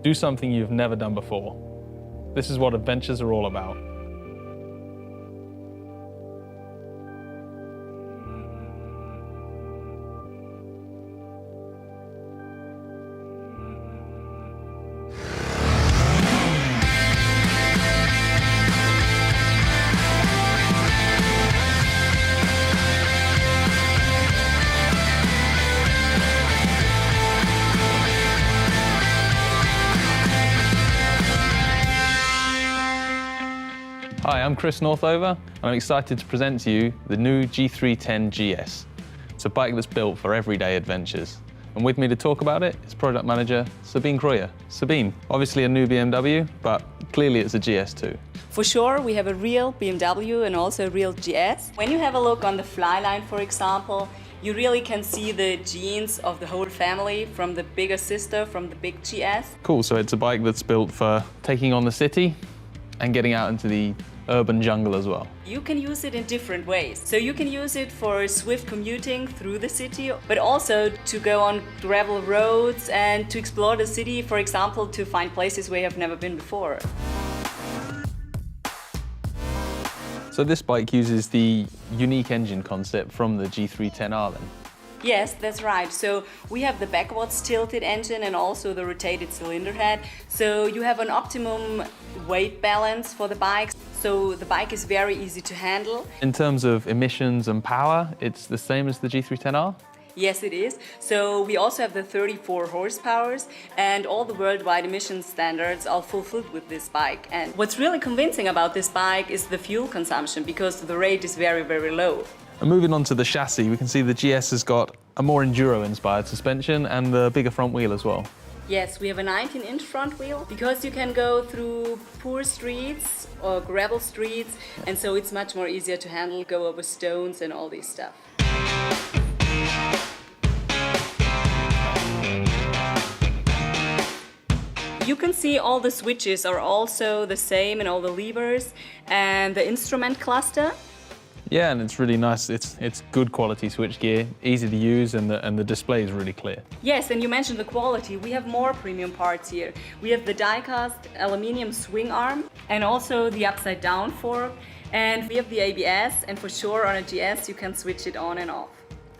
Do something you've never done before. This is what adventures are all about. Hi, I'm Chris Northover, and I'm excited to present to you the new G310 GS. It's a bike that's built for everyday adventures. And with me to talk about it is product manager Sabine Krojer. Sabine, obviously a new BMW, but clearly it's a GS too. For sure, we have a real BMW and also a real GS. When you have a look on the Flyline, for example, you really can see the genes of the whole family, from the bigger sister, from the big GS. Cool, so it's a bike that's built for taking on the city and getting out into the urban jungle as well. You can use it in different ways. So you can use it for swift commuting through the city, but also to go on gravel roads and to explore the city, for example, to find places where you have never been before. So this bike uses the unique engine concept from the G310R then? Yes, that's right. So we have the backwards tilted engine and also the rotated cylinder head. So you have an optimum weight balance for the bike. So the bike is very easy to handle. In terms of emissions and power, it's the same as the G310R? Yes, it is. So we also have the 34 horsepowers, and all the worldwide emission standards are fulfilled with this bike. And what's really convincing about this bike is the fuel consumption, because the rate is very, very low. And moving on to the chassis, we can see the GS has got a more enduro-inspired suspension and a bigger front wheel as well. Yes, we have a 19-inch front wheel, because you can go through poor streets or gravel streets, and so it's much more easier to handle, go over stones and all this stuff. You can see all the switches are also the same, and all the levers and the instrument cluster. Yeah, and it's really nice. It's good quality switchgear, easy to use, and the display is really clear. Yes, and you mentioned the quality. We have more premium parts here. We have the die-cast aluminium swing arm and also the upside-down fork. And we have the ABS, and for sure on a GS you can switch it on and off.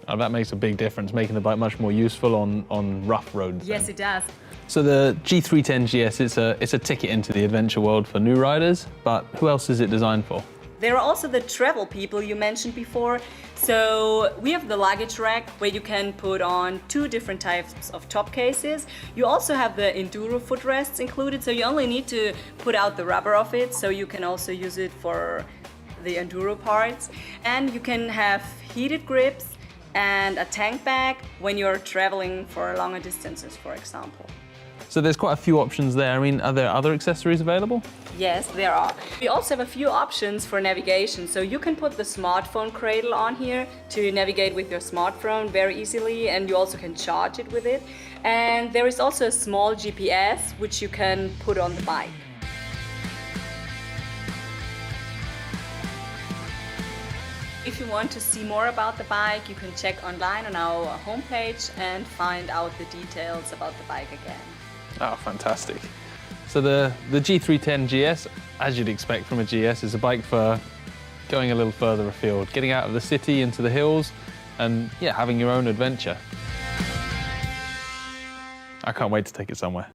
Oh, that makes a big difference, making the bike much more useful on rough roads. Yes, then. it does. So the G310 GS, it's a ticket into the adventure world for new riders, but who else is it designed for? There are also the travel people you mentioned before. So we have the luggage rack where you can put on 2 different types of top cases. You also have the enduro footrests included, so you only need to put out the rubber of it, so you can also use it for the enduro parts. And you can have heated grips and a tank bag when you're traveling for longer distances, for example. So there's quite a few options there. I mean, are there other accessories available? Yes, there are. We also have a few options for navigation. So you can put the smartphone cradle on here to navigate with your smartphone very easily, and you also can charge it with it. And there is also a small GPS which you can put on the bike. If you want to see more about the bike, you can check online on our homepage and find out the details about the bike again. Oh, fantastic. So the G310 GS, as you'd expect from a GS, is a bike for going a little further afield, getting out of the city into the hills, and yeah, having your own adventure. I can't wait to take it somewhere.